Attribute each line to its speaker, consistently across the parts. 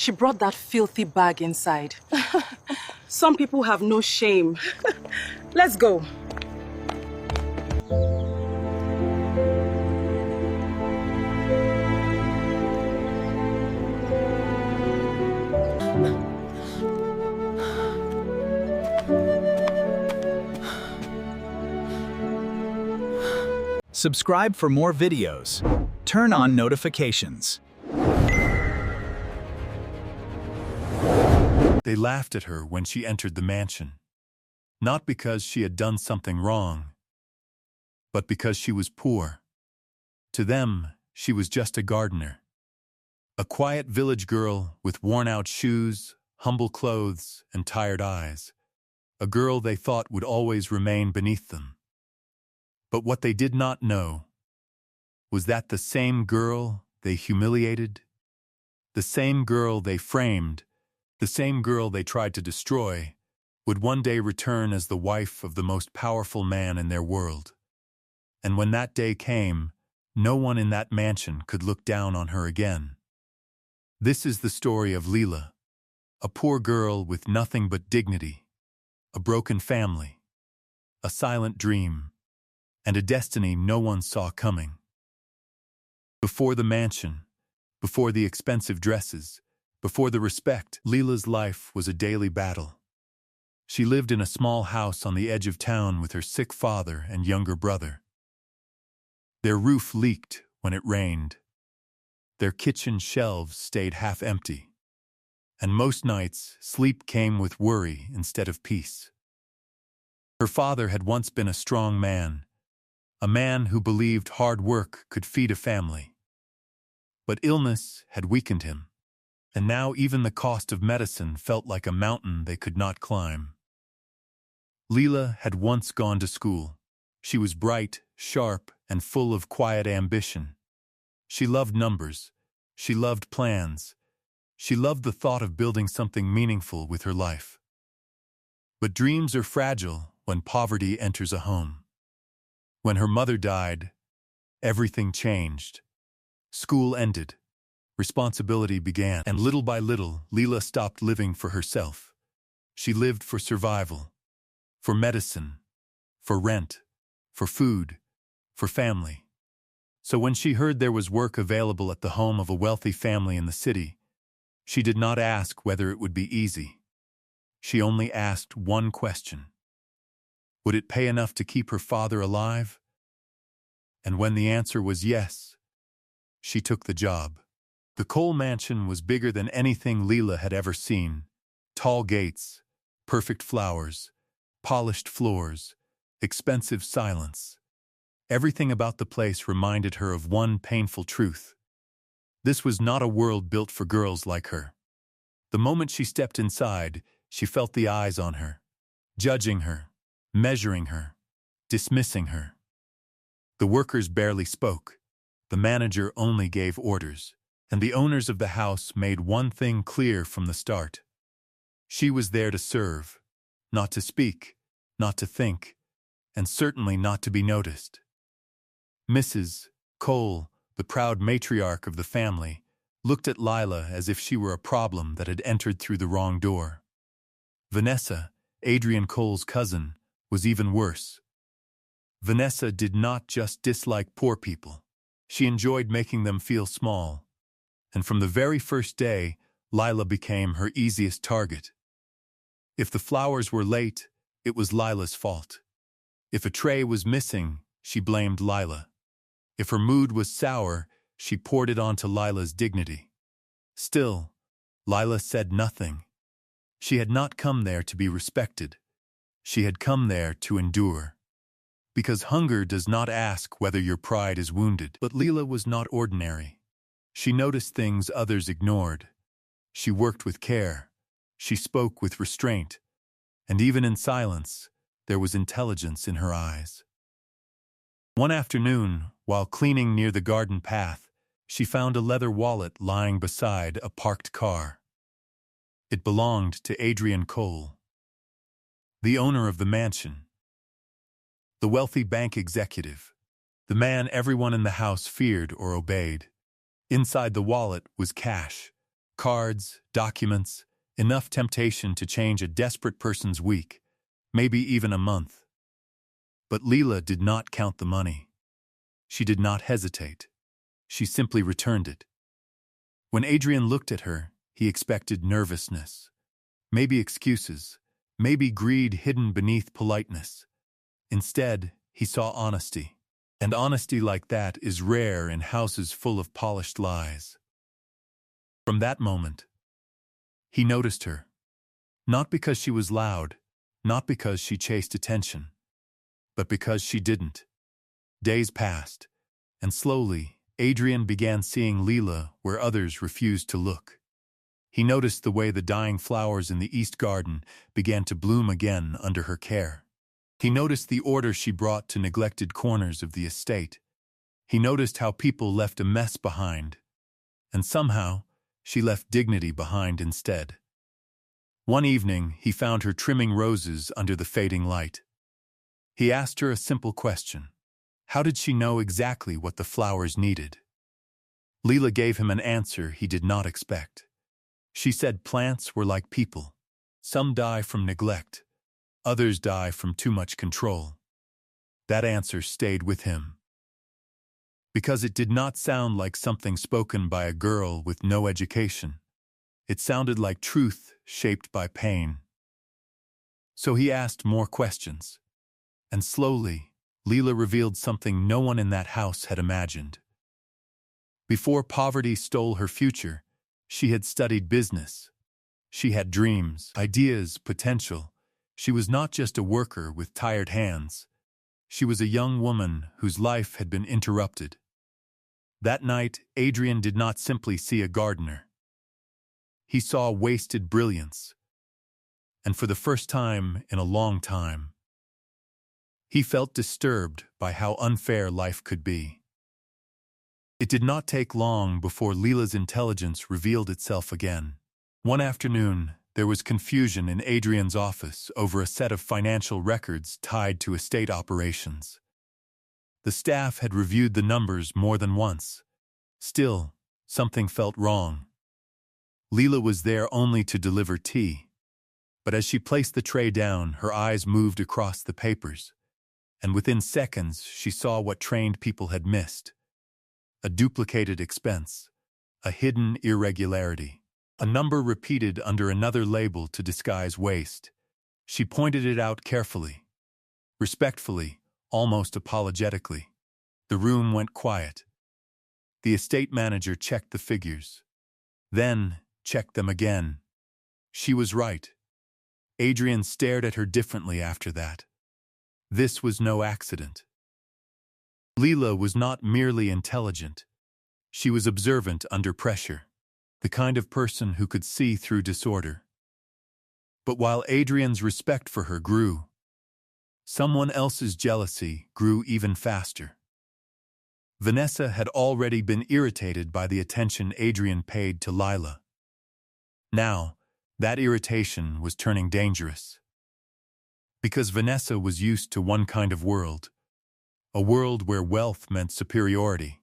Speaker 1: She brought that filthy bag inside. Some people have no shame. Let's go.
Speaker 2: Subscribe for more videos. Turn on notifications.
Speaker 3: They laughed at her when she entered the mansion, not because she had done something wrong, but because she was poor. To them, she was just a gardener, a quiet village girl with worn-out shoes, humble clothes, and tired eyes, a girl they thought would always remain beneath them. But what they did not know was that the same girl they humiliated, the same girl they framed, the same girl they tried to destroy, would one day return as the wife of the most powerful man in their world. And when that day came, no one in that mansion could look down on her again. This is the story of Lila, a poor girl with nothing but dignity, a broken family, a silent dream, and a destiny no one saw coming. Before the mansion, before the expensive dresses, before the respect, Lila's life was a daily battle. She lived in a small house on the edge of town with her sick father and younger brother. Their roof leaked when it rained. Their kitchen shelves stayed half empty. And most nights, sleep came with worry instead of peace. Her father had once been a strong man, a man who believed hard work could feed a family. But illness had weakened him, and now even the cost of medicine felt like a mountain they could not climb. Lila had once gone to school. She was bright, sharp, and full of quiet ambition. She loved numbers. She loved plans. She loved the thought of building something meaningful with her life. But dreams are fragile when poverty enters a home. When her mother died, everything changed. School ended. Responsibility began, and little by little, Lila stopped living for herself. She lived for survival, for medicine, for rent, for food, for family. So when she heard there was work available at the home of a wealthy family in the city, she did not ask whether it would be easy. She only asked one question. Would it pay enough to keep her father alive? And when the answer was yes, she took the job. The Cole mansion was bigger than anything Lila had ever seen. Tall gates, perfect flowers, polished floors, expensive silence. Everything about the place reminded her of one painful truth. This was not a world built for girls like her. The moment she stepped inside, she felt the eyes on her, judging her, measuring her, dismissing her. The workers barely spoke. The manager only gave orders. And the owners of the house made one thing clear from the start. She was there to serve, not to speak, not to think, and certainly not to be noticed. Mrs. Cole, the proud matriarch of the family, looked at Lila as if she were a problem that had entered through the wrong door. Vanessa, Adrian Cole's cousin, was even worse. Vanessa did not just dislike poor people. She enjoyed making them feel small. And from the very first day, Lila became her easiest target. If the flowers were late, it was Lila's fault. If a tray was missing, she blamed Lila. If her mood was sour, she poured it onto Lila's dignity. Still, Lila said nothing. She had not come there to be respected. She had come there to endure. Because hunger does not ask whether your pride is wounded. But Lila was not ordinary. She noticed things others ignored. She worked with care. She spoke with restraint. And even in silence, there was intelligence in her eyes. One afternoon, while cleaning near the garden path, she found a leather wallet lying beside a parked car. It belonged to Adrian Cole, the owner of the mansion, the wealthy bank executive, the man everyone in the house feared or obeyed. Inside the wallet was cash, cards, documents, enough temptation to change a desperate person's week, maybe even a month. But Lila did not count the money. She did not hesitate. She simply returned it. When Adrian looked at her, he expected nervousness, maybe excuses, maybe greed hidden beneath politeness. Instead, he saw honesty. And honesty like that is rare in houses full of polished lies. From that moment, he noticed her. Not because she was loud, not because she chased attention, but because she didn't. Days passed, and slowly, Adrian began seeing Lila where others refused to look. He noticed the way the dying flowers in the East Garden began to bloom again under her care. He noticed the order she brought to neglected corners of the estate. He noticed how people left a mess behind, and somehow, she left dignity behind instead. One evening, he found her trimming roses under the fading light. He asked her a simple question. How did she know exactly what the flowers needed? Lila gave him an answer he did not expect. She said plants were like people. Some die from neglect. Others die from too much control. That answer stayed with him. Because it did not sound like something spoken by a girl with no education. It sounded like truth shaped by pain. So he asked more questions. And slowly, Lila revealed something no one in that house had imagined. Before poverty stole her future, she had studied business. She had dreams, ideas, potential. She was not just a worker with tired hands. She was a young woman whose life had been interrupted. That night, Adrian did not simply see a gardener. He saw wasted brilliance. And for the first time in a long time, he felt disturbed by how unfair life could be. It did not take long before Lila's intelligence revealed itself again. One afternoon, there was confusion in Adrian's office over a set of financial records tied to estate operations. The staff had reviewed the numbers more than once. Still, something felt wrong. Lila was there only to deliver tea. But as she placed the tray down, her eyes moved across the papers. And within seconds, she saw what trained people had missed. A duplicated expense, a hidden irregularity, a number repeated under another label to disguise waste. She pointed it out carefully, respectfully, almost apologetically. The room went quiet. The estate manager checked the figures, then checked them again. She was right. Adrian stared at her differently after that. This was no accident. Lila was not merely intelligent. She was observant under pressure, the kind of person who could see through disorder. But while Adrian's respect for her grew, someone else's jealousy grew even faster. Vanessa had already been irritated by the attention Adrian paid to Lila. Now, that irritation was turning dangerous. Because Vanessa was used to one kind of world, a world where wealth meant superiority,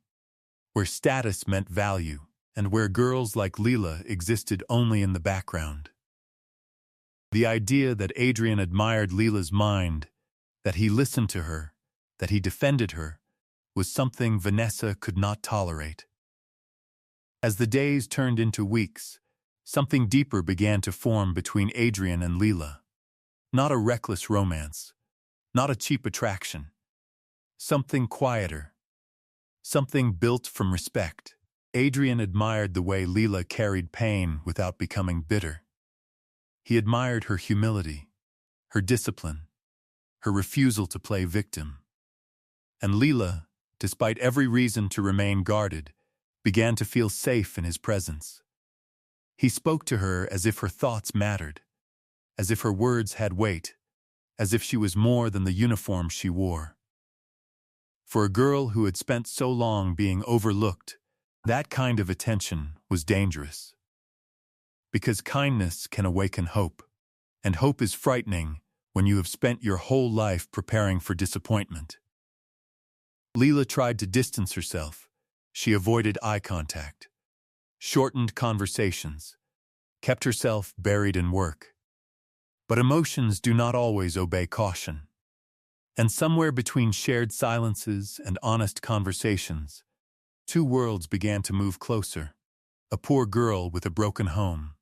Speaker 3: where status meant value, and where girls like Lila existed only in the background. The idea that Adrian admired Lila's mind, that he listened to her, that he defended her, was something Vanessa could not tolerate. As the days turned into weeks, something deeper began to form between Adrian and Lila. Not a reckless romance, not a cheap attraction. Something quieter, something built from respect. Adrian admired the way Lila carried pain without becoming bitter. He admired her humility, her discipline, her refusal to play victim. And Lila, despite every reason to remain guarded, began to feel safe in his presence. He spoke to her as if her thoughts mattered, as if her words had weight, as if she was more than the uniform she wore. For a girl who had spent so long being overlooked, that kind of attention was dangerous. Because kindness can awaken hope, and hope is frightening when you have spent your whole life preparing for disappointment. Lila tried to distance herself. She avoided eye contact. shortened conversations, kept herself buried in work. But emotions do not always obey caution. And somewhere between shared silences and honest conversations, two worlds began to move closer. A poor girl with a broken home,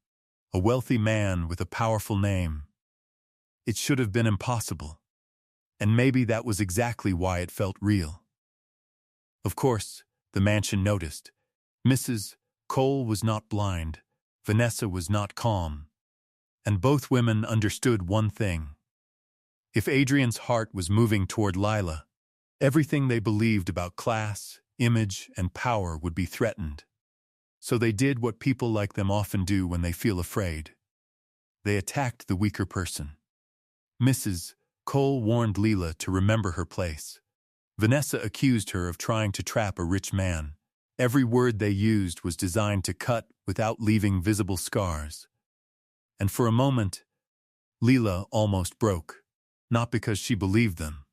Speaker 3: a wealthy man with a powerful name. It should have been impossible. And maybe that was exactly why it felt real. Of course, the mansion noticed. Mrs. Cole was not blind. Vanessa was not calm. And both women understood one thing. If Adrian's heart was moving toward Lila, everything they believed about class, image, and power would be threatened. So they did what people like them often do when they feel afraid. They attacked the weaker person. Mrs. Cole warned Lila to remember her place. Vanessa accused her of trying to trap a rich man. Every word they used was designed to cut without leaving visible scars. And for a moment, Lila almost broke, not because she believed them,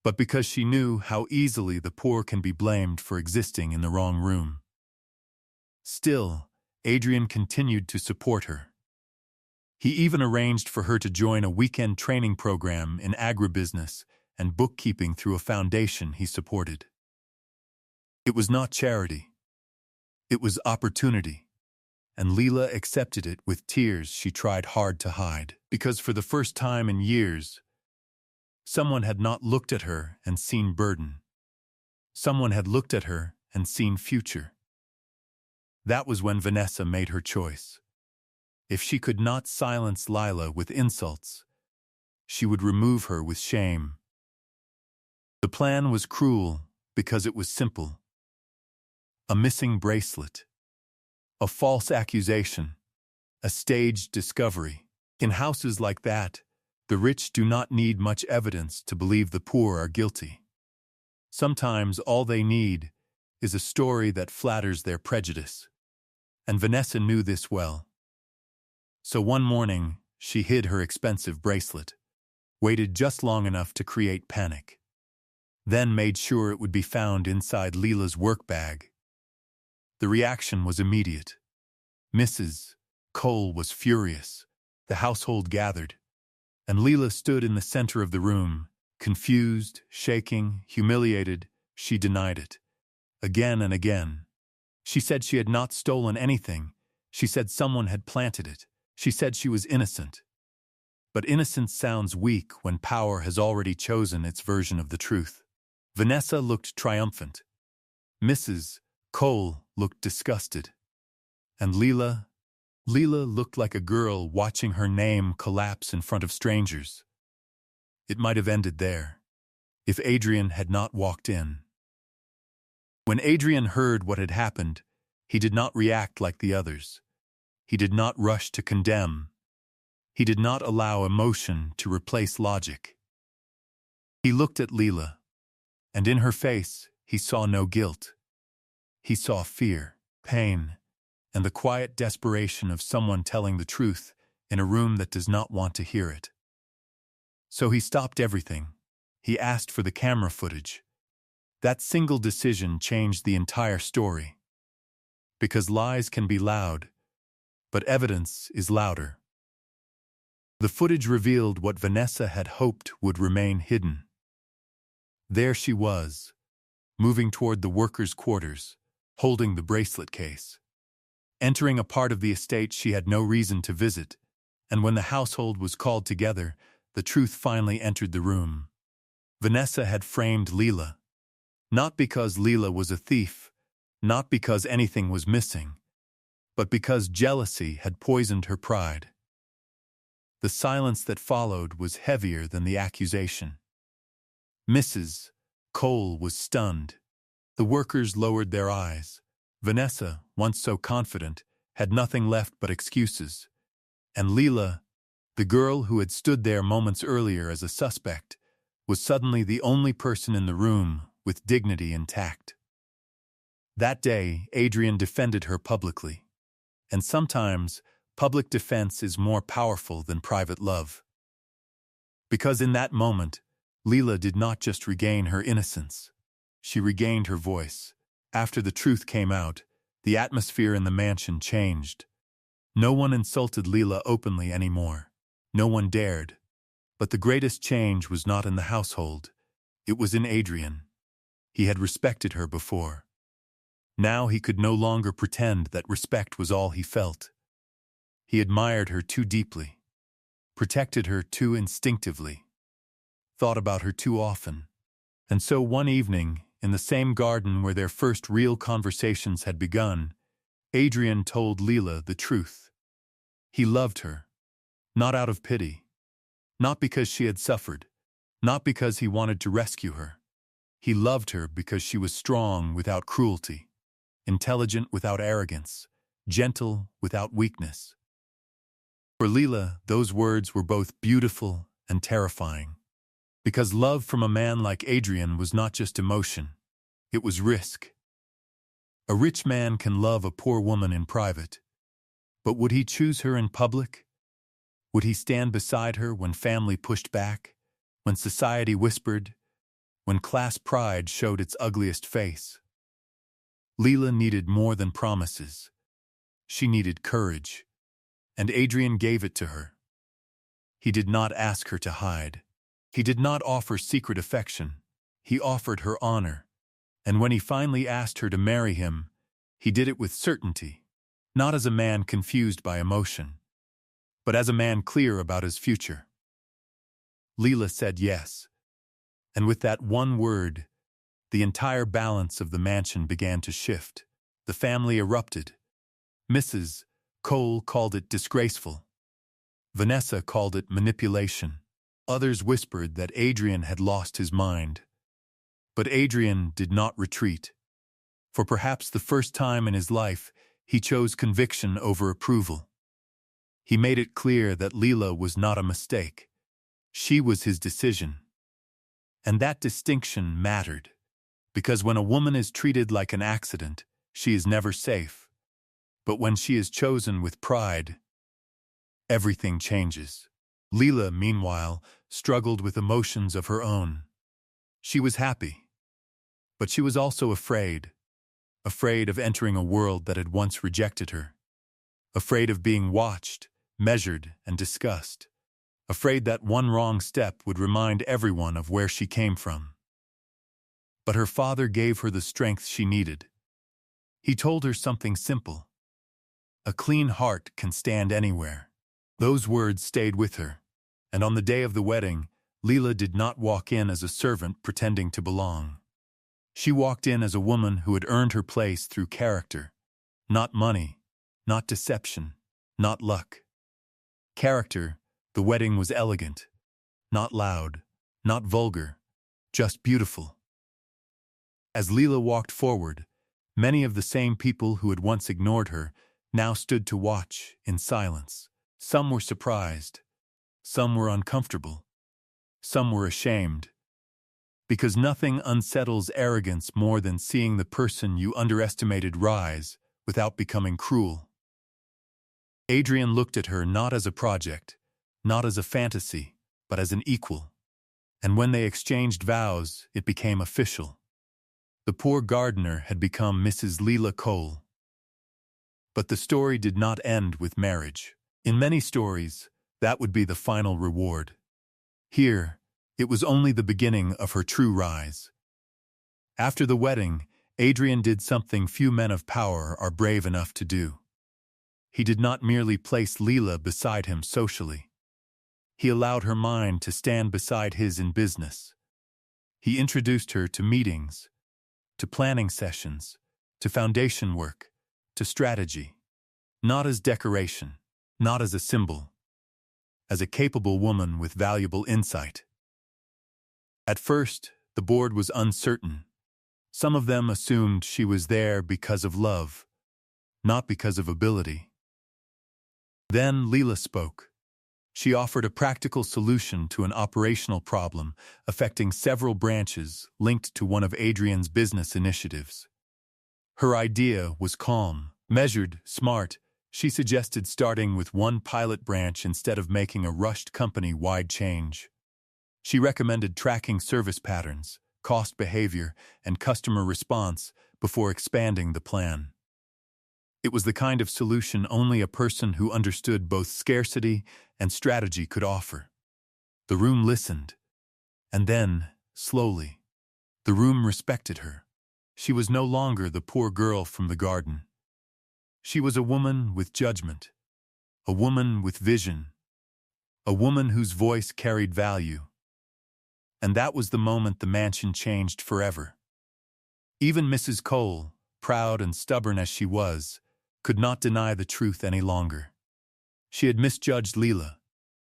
Speaker 3: but because she knew how easily the poor can be blamed for existing in the wrong room. Still, Adrian continued to support her. He even arranged for her to join a weekend training program in agribusiness and bookkeeping through a foundation he supported. It was not charity. It was opportunity. And Lila accepted it with tears she tried hard to hide, because for the first time in years, someone had not looked at her and seen burden. Someone had looked at her and seen future. That was when Vanessa made her choice. If she could not silence Lila with insults, she would remove her with shame. The plan was cruel because it was simple. A missing bracelet, a false accusation, a staged discovery. In houses like that, the rich do not need much evidence to believe the poor are guilty. Sometimes all they need is a story that flatters their prejudice. And Vanessa knew this well. So one morning, she hid her expensive bracelet, waited just long enough to create panic, then made sure it would be found inside Lila's work bag. The reaction was immediate. Mrs. Cole was furious. The household gathered, and Lila stood in the center of the room, confused, shaking, humiliated. She denied it, again and again. She said she had not stolen anything. She said someone had planted it. She said she was innocent. But innocence sounds weak when power has already chosen its version of the truth. Vanessa looked triumphant. Mrs. Cole looked disgusted. And Lila looked like a girl watching her name collapse in front of strangers. It might have ended there, if Adrian had not walked in. When Adrian heard what had happened, he did not react like the others. He did not rush to condemn. He did not allow emotion to replace logic. He looked at Lila, and in her face he saw no guilt. He saw fear, pain, and the quiet desperation of someone telling the truth in a room that does not want to hear it. So he stopped everything. He asked for the camera footage. That single decision changed the entire story. Because lies can be loud, but evidence is louder. The footage revealed what Vanessa had hoped would remain hidden. There she was, moving toward the workers' quarters, holding the bracelet case, entering a part of the estate she had no reason to visit, and when the household was called together, the truth finally entered the room. Vanessa had framed Lila, not because Lila was a thief, not because anything was missing, but because jealousy had poisoned her pride. The silence that followed was heavier than the accusation. Mrs. Cole was stunned. The workers lowered their eyes. Vanessa, once so confident, had nothing left but excuses. And Lila, the girl who had stood there moments earlier as a suspect, was suddenly the only person in the room with dignity intact. That day, Adrian defended her publicly. And sometimes, public defense is more powerful than private love. Because in that moment, Lila did not just regain her innocence. She regained her voice. After the truth came out, The atmosphere in the mansion changed. No one insulted Lila openly anymore. No one dared. But the greatest change was not in the household. It was in Adrian. He had respected her before. Now he could no longer pretend that respect was all he felt. He admired her too deeply, protected her too instinctively, thought about her too often. And so one evening, in the same garden where their first real conversations had begun, Adrian told Lila the truth. He loved her, not out of pity, not because she had suffered, not because he wanted to rescue her. He loved her because she was strong without cruelty, intelligent without arrogance, gentle without weakness. For Lila, those words were both beautiful and terrifying, because love from a man like Adrian was not just emotion, it was risk. A rich man can love a poor woman in private, but would he choose her in public? Would he stand beside her when family pushed back, when society whispered, when class pride showed its ugliest face? Lila needed more than promises. She needed courage, and Adrian gave it to her. He did not ask her to hide. He did not offer secret affection. He offered her honor, and when he finally asked her to marry him, he did it with certainty, not as a man confused by emotion, but as a man clear about his future. Lila said yes, and with that one word, the entire balance of the mansion began to shift. The family erupted. Mrs. Cole called it disgraceful. Vanessa called it manipulation. Others whispered that Adrian had lost his mind. But Adrian did not retreat. For perhaps the first time in his life, he chose conviction over approval. He made it clear that Lila was not a mistake. She was his decision. And that distinction mattered, because when a woman is treated like an accident, she is never safe. But when she is chosen with pride, everything changes. Lila, meanwhile, struggled with emotions of her own. She was happy, but she was also afraid of entering a world that had once rejected her, afraid of being watched, measured, and discussed, afraid that one wrong step would remind everyone of where she came from. But her father gave her the strength she needed. He told her something simple. A clean heart can stand anywhere. Those words stayed with her, and on the day of the wedding, Lila did not walk in as a servant pretending to belong. She walked in as a woman who had earned her place through character, not money, not deception, not luck. Character. The wedding was elegant, not loud, not vulgar, just beautiful. As Lila walked forward, many of the same people who had once ignored her now stood to watch in silence. Some were surprised, some were uncomfortable, some were ashamed, because nothing unsettles arrogance more than seeing the person you underestimated rise without becoming cruel. Adrian looked at her not as a project, not as a fantasy, but as an equal. And when they exchanged vows, it became official. The poor gardener had become Mrs. Lila Cole. But the story did not end with marriage. In many stories, that would be the final reward. Here, it was only the beginning of her true rise. After the wedding, Adrian did something few men of power are brave enough to do. He did not merely place Lila beside him socially. He allowed her mind to stand beside his in business. He introduced her to meetings, to planning sessions, to foundation work, to strategy, not as decoration, not as a symbol, as a capable woman with valuable insight. At first, the board was uncertain. Some of them assumed she was there because of love, not because of ability. Then Lila spoke. She offered a practical solution to an operational problem affecting several branches linked to one of Adrian's business initiatives. Her idea was calm, measured, smart. She suggested starting with one pilot branch instead of making a rushed company-wide change. She recommended tracking service patterns, cost behavior, and customer response before expanding the plan. It was the kind of solution only a person who understood both scarcity and strategy could offer. The room listened, and then, slowly, the room respected her. She was no longer the poor girl from the garden. She was a woman with judgment, a woman with vision, a woman whose voice carried value. And that was the moment the mansion changed forever. Even Mrs. Cole, proud and stubborn as she was, could not deny the truth any longer. She had misjudged Lila,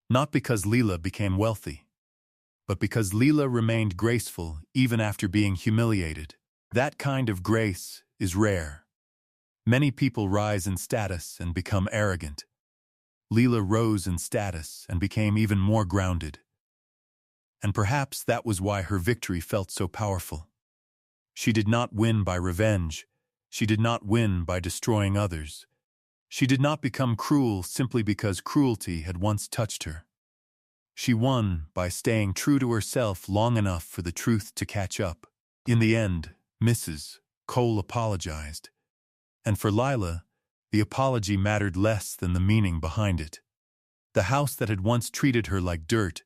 Speaker 3: not because Lila became wealthy, but because Lila remained graceful even after being humiliated. That kind of grace is rare. Many people rise in status and become arrogant. Lila rose in status and became even more grounded. And perhaps that was why her victory felt so powerful. She did not win by revenge. She did not win by destroying others. She did not become cruel simply because cruelty had once touched her. She won by staying true to herself long enough for the truth to catch up. In the end, Mrs. Cole apologized. And for Lila, the apology mattered less than the meaning behind it. The house that had once treated her like dirt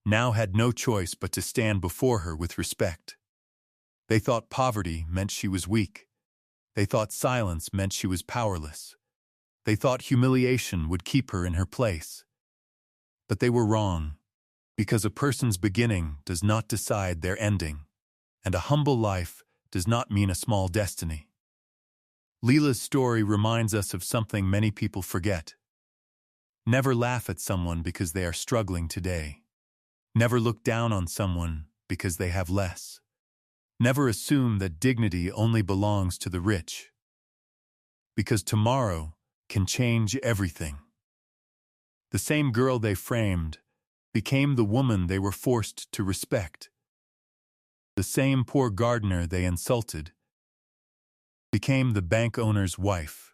Speaker 3: now had no choice but to stand before her with respect. They thought poverty meant she was weak. They thought silence meant she was powerless. They thought humiliation would keep her in her place. But they were wrong, because a person's beginning does not decide their ending, and a humble life does not mean a small destiny. Lila's story reminds us of something many people forget. Never laugh at someone because they are struggling today. Never look down on someone because they have less. Never assume that dignity only belongs to the rich. Because tomorrow can change everything. The same girl they framed became the woman they were forced to respect. The same poor gardener they insulted became the bank owner's wife.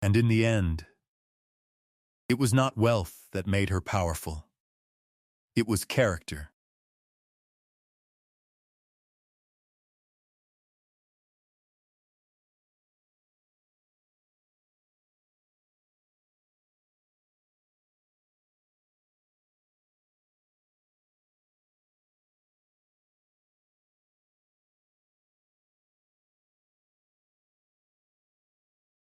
Speaker 3: And in the end, it was not wealth that made her powerful. It was character.